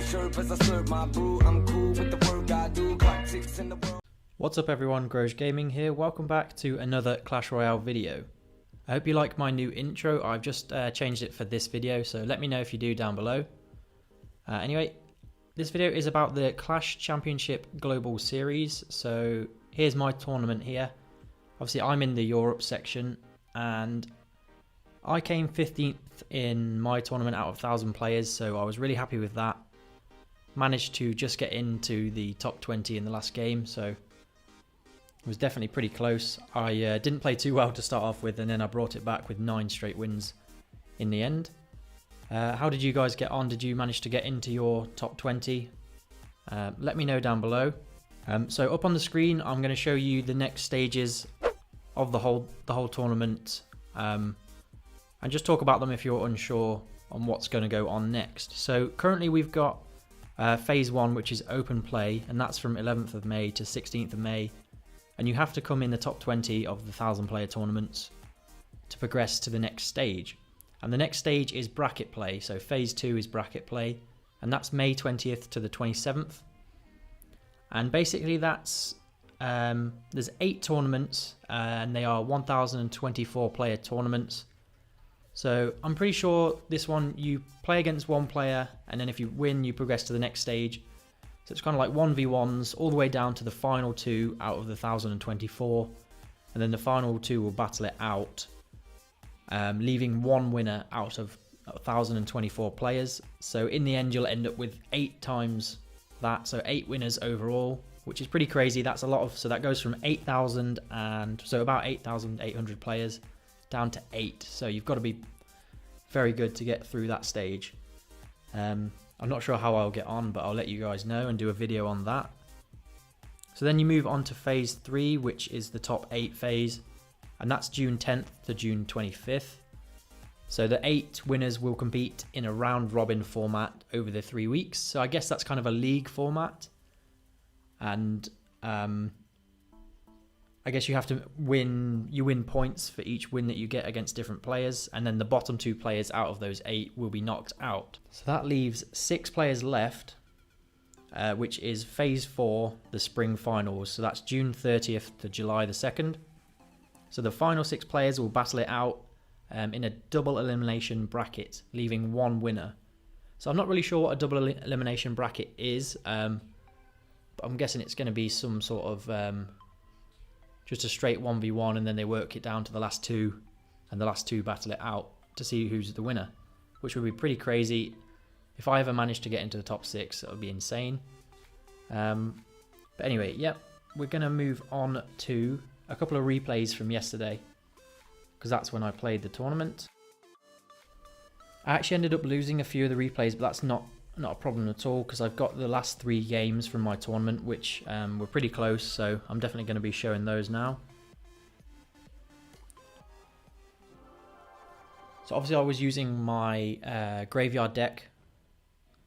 shirt as I serve my brew. I'm cool with the work I do. Clock ticks in the world. What's up everyone, Groj Gaming here. Welcome back to another Clash Royale video. I hope you like my new intro. I've just changed it for this video, so let me know if you do down below. Anyway, this video is about the Clash Championship Global Series. So here's my tournament here. Obviously I'm in the Europe section and I came 15th in my tournament out of 1,000 players, so I was really happy with that. Managed to just get into the top 20 in the last game, so it was definitely pretty close. I didn't play too well to start off with, and then I brought it back with 9 straight wins in the end. How did you guys get on? Did you manage to get into your top 20? Let me know down below. So up on the screen, I'm going to show you the next stages of the whole tournament, and just talk about them if you're unsure on what's going to go on next. So currently we've got phase 1, which is open play, and that's from 11th of May to 16th of May. And you have to come in the top 20 of the 1,000 player tournaments to progress to the next stage. And the next stage is bracket play. So phase 2 is bracket play, and that's May 20th to the 27th. And basically that's, there's 8 tournaments, and they are 1,024 player tournaments. So I'm pretty sure this one you play against one player, and then if you win you progress to the next stage. So it's kind of like 1v1s all the way down to the final 2 out of the 1,024, and then the final 2 will battle it out, leaving one winner out of 1,024 players. So in the end you'll end up with 8 times that, so 8 winners overall, which is pretty crazy. That's a lot of, so that goes from 8,000 and so about 8,800 players down to 8. So you've got to be very good to get through that stage. I'm not sure how I'll get on, but I'll let you guys know and do a video on that. So then you move on to phase 3, which is the top 8 phase, and that's June 10th to June 25th. So the 8 winners will compete in a round robin format over the 3 weeks. So I guess that's kind of a league format, and I guess you have to win points for each win that you get against different players, and then the bottom 2 players out of those 8 will be knocked out. So that leaves 6 players left, which is phase 4, the spring finals. So that's June 30th to July the 2nd. So the final 6 players will battle it out in a double elimination bracket, leaving one winner. So I'm not really sure what a double elimination bracket is, but I'm guessing it's going to be some sort of just a straight 1v1, and then they work it down to the last 2, and the last 2 battle it out to see who's the winner, which would be pretty crazy. If I ever managed to get into the top 6, that would be insane. But anyway, yeah, we're going to move on to a couple of replays from yesterday, because that's when I played the tournament. I actually ended up losing a few of the replays, but that's not a problem at all, because I've got the last 3 games from my tournament, which were pretty close, so I'm definitely going to be showing those now. So obviously I was using my graveyard deck,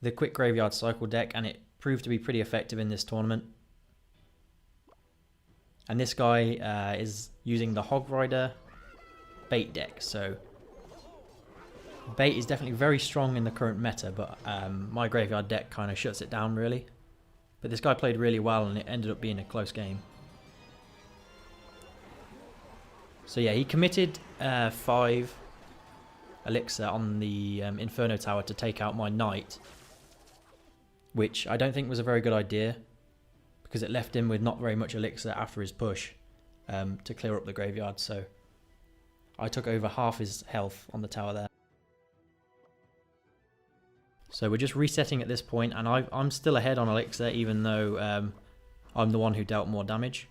the quick graveyard cycle deck, and it proved to be pretty effective in this tournament. And this guy is using the Hog Rider bait deck, so bait is definitely very strong in the current meta, but my graveyard deck kind of shuts it down really. But this guy played really well, and it ended up being a close game. So yeah, he committed 5 elixir on the Inferno Tower to take out my knight, which I don't think was a very good idea, because it left him with not very much elixir after his push to clear up the graveyard. So I took over half his health on the tower there. So we're just resetting at this point, and I'm still ahead on elixir, even though I'm the one who dealt more damage.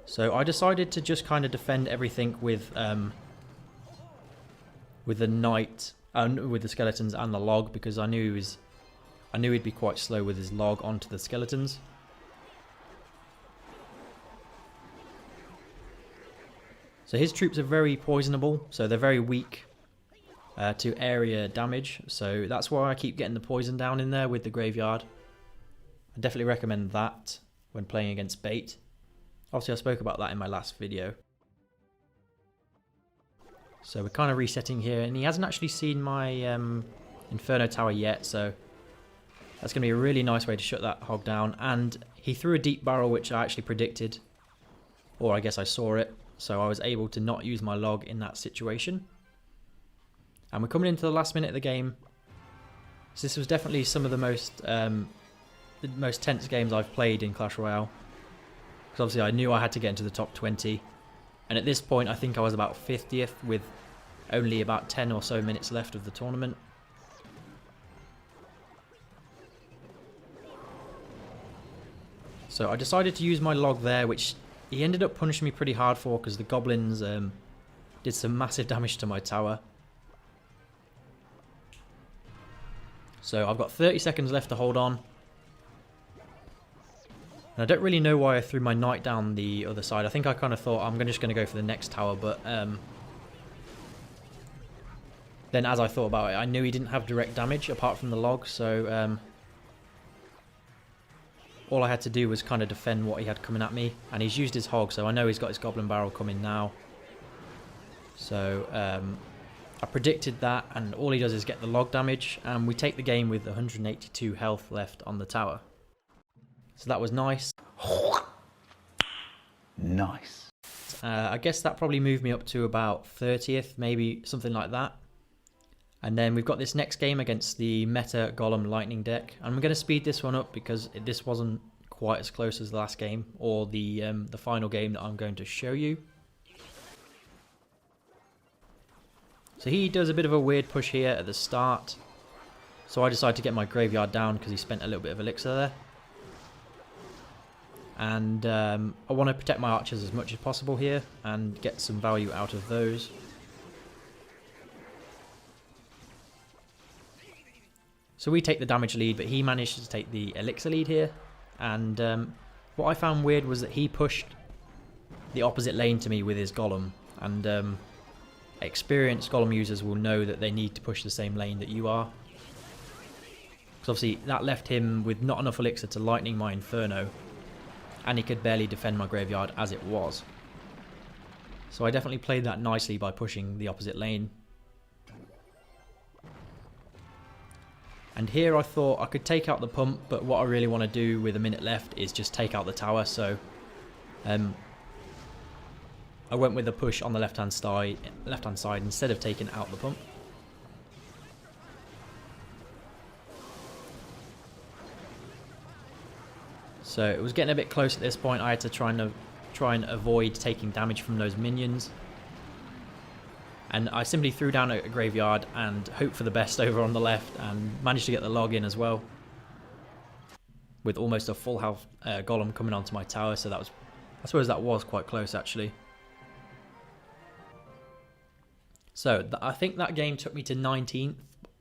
So I decided to just kind of defend everything with the knight, with the skeletons and the log, because I knew he'd be quite slow with his log onto the skeletons. So his troops are very poisonable, so they're very weak to area damage, so that's why I keep getting the poison down in there with the graveyard. I definitely recommend that when playing against bait. Obviously I spoke about that in my last video. So we're kind of resetting here, and he hasn't actually seen my Inferno Tower yet, so that's going to be a really nice way to shut that hog down. And he threw a deep barrel, which I actually predicted, or I guess I saw it, so I was able to not use my log in that situation. And we're coming into the last minute of the game. So this was definitely some of the most tense games I've played in Clash Royale. Because obviously I knew I had to get into the top 20. And at this point I think I was about 50th with only about 10 or so minutes left of the tournament. So I decided to use my log there, which he ended up punishing me pretty hard for because the goblins did some massive damage to my tower. So I've got 30 seconds left to hold on. And I don't really know why I threw my knight down the other side. I think I kind of thought I'm just going to go for the next tower, but then as I thought about it, I knew he didn't have direct damage apart from the log, so all I had to do was kind of defend what he had coming at me. And he's used his hog, so I know he's got his goblin barrel coming now. So I predicted that, and all he does is get the log damage, and we take the game with 182 health left on the tower. So that was nice. Nice. I guess that probably moved me up to about 30th, maybe something like that. And then we've got this next game against the Meta Golem Lightning deck. And I'm going to speed this one up because this wasn't quite as close as the last game, or the final game that I'm going to show you. So he does a bit of a weird push here at the start. So I decided to get my graveyard down because he spent a little bit of elixir there. And I want to protect my archers as much as possible here and get some value out of those. So we take the damage lead, but he managed to take the elixir lead here. And what I found weird was that he pushed the opposite lane to me with his golem. And experienced golem users will know that they need to push the same lane that you are. Because obviously that left him with not enough elixir to lightning my Inferno. And he could barely defend my graveyard as it was. So I definitely played that nicely by pushing the opposite lane. And here I thought I could take out the pump, but what I really want to do with a minute left is just take out the tower. So I went with a push on the left-hand side instead of taking out the pump. So it was getting a bit close at this point. I had to try and avoid taking damage from those minions. And I simply threw down a graveyard and hoped for the best over on the left, and managed to get the log in as well. With almost a full health golem coming onto my tower, so that was, I suppose that was quite close actually. So I think that game took me to 19th.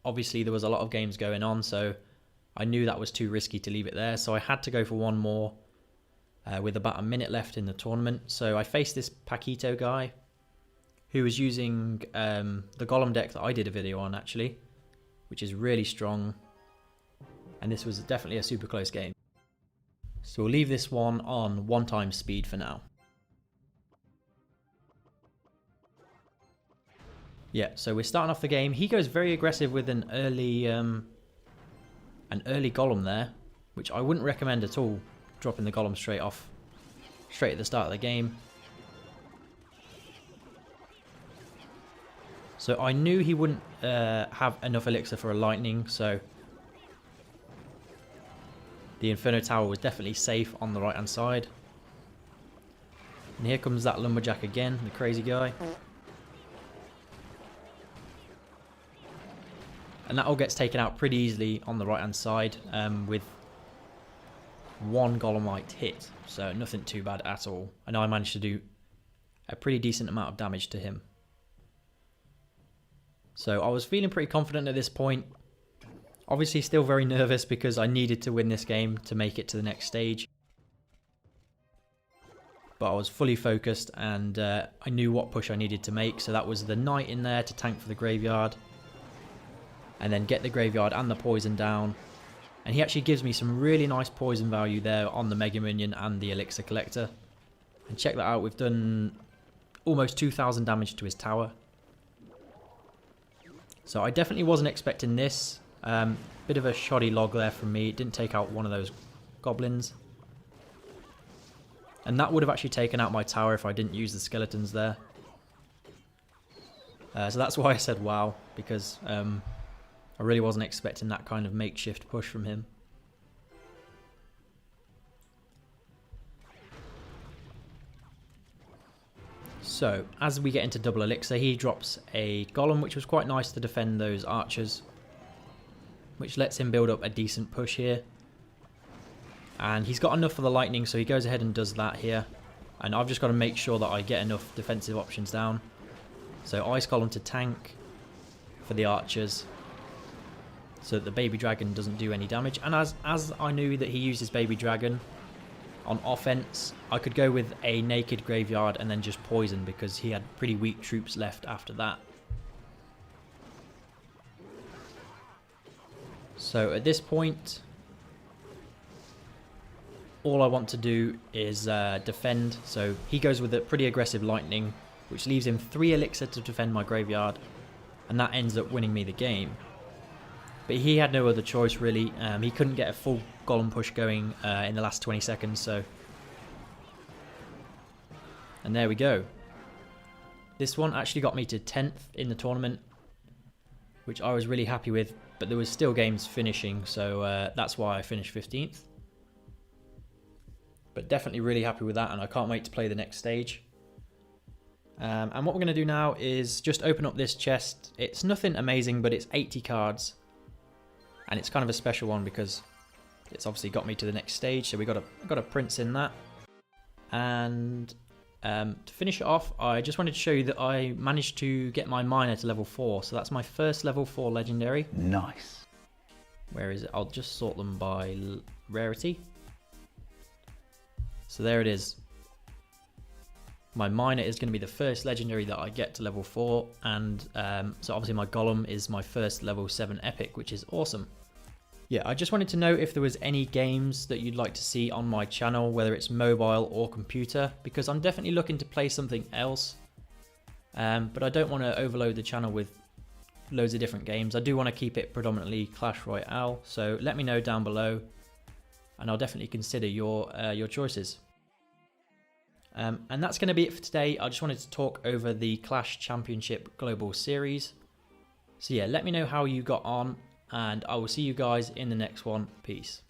Obviously there was a lot of games going on, so I knew that was too risky to leave it there. So I had to go for one more with about a minute left in the tournament. So I faced this Paquito guy who was using the golem deck that I did a video on actually, which is really strong. And this was definitely a super close game. So we'll leave this one on 1x speed for now. Yeah, so we're starting off the game. He goes very aggressive with an early golem there, which I wouldn't recommend at all, dropping the golem straight at the start of the game. So I knew he wouldn't have enough elixir for a lightning, so the Inferno Tower was definitely safe on the right hand side. And here comes that lumberjack again, the crazy guy. And that all gets taken out pretty easily on the right hand side with one golemite hit, so nothing too bad at all. And I managed to do a pretty decent amount of damage to him. So I was feeling pretty confident at this point. Obviously still very nervous because I needed to win this game to make it to the next stage. But I was fully focused, and I knew what push I needed to make. So that was the knight in there to tank for the graveyard. And then get the graveyard and the poison down. And he actually gives me some really nice poison value there on the Mega Minion and the Elixir Collector. And check that out, we've done almost 2,000 damage to his tower. So I definitely wasn't expecting this. Bit of a shoddy log there from me. It didn't take out one of those goblins. And that would have actually taken out my tower if I didn't use the skeletons there. So that's why I said wow, because I really wasn't expecting that kind of makeshift push from him. So, as we get into double elixir, he drops a golem, which was quite nice to defend those archers, which lets him build up a decent push here. And he's got enough for the lightning, so he goes ahead and does that here. And I've just got to make sure that I get enough defensive options down. So ice column to tank for the archers, so that the baby dragon doesn't do any damage. And as I knew that he uses baby dragon on offense, I could go with a naked graveyard and then just poison, because he had pretty weak troops left after that. So at this point, all I want to do is defend. So he goes with a pretty aggressive lightning, which leaves him 3 elixir to defend my graveyard, and that ends up winning me the game. But he had no other choice really. He couldn't get a full golem push going in the last 20 seconds, so... And there we go. This one actually got me to 10th in the tournament, which I was really happy with, but there was still games finishing, so that's why I finished 15th. But definitely really happy with that, and I can't wait to play the next stage. And what we're going to do now is just open up this chest. It's nothing amazing, but it's 80 cards. And it's kind of a special one because it's obviously got me to the next stage. So we got a prince in that. And to finish it off, I just wanted to show you that I managed to get my miner to level 4. So that's my first level 4 legendary. Nice. Where is it? I'll just sort them by rarity. So there it is. My miner is going to be the first legendary that I get to level 4, and so obviously my golem is my first level 7 epic, which is awesome. Yeah, I just wanted to know if there was any games that you'd like to see on my channel, whether it's mobile or computer, because I'm definitely looking to play something else, but I don't want to overload the channel with loads of different games. I do want to keep it predominantly Clash Royale, so let me know down below, and I'll definitely consider your choices. And that's going to be it for today. I just wanted to talk over the Clash Championship Global Series. So yeah, let me know how you got on, and I will see you guys in the next one. Peace.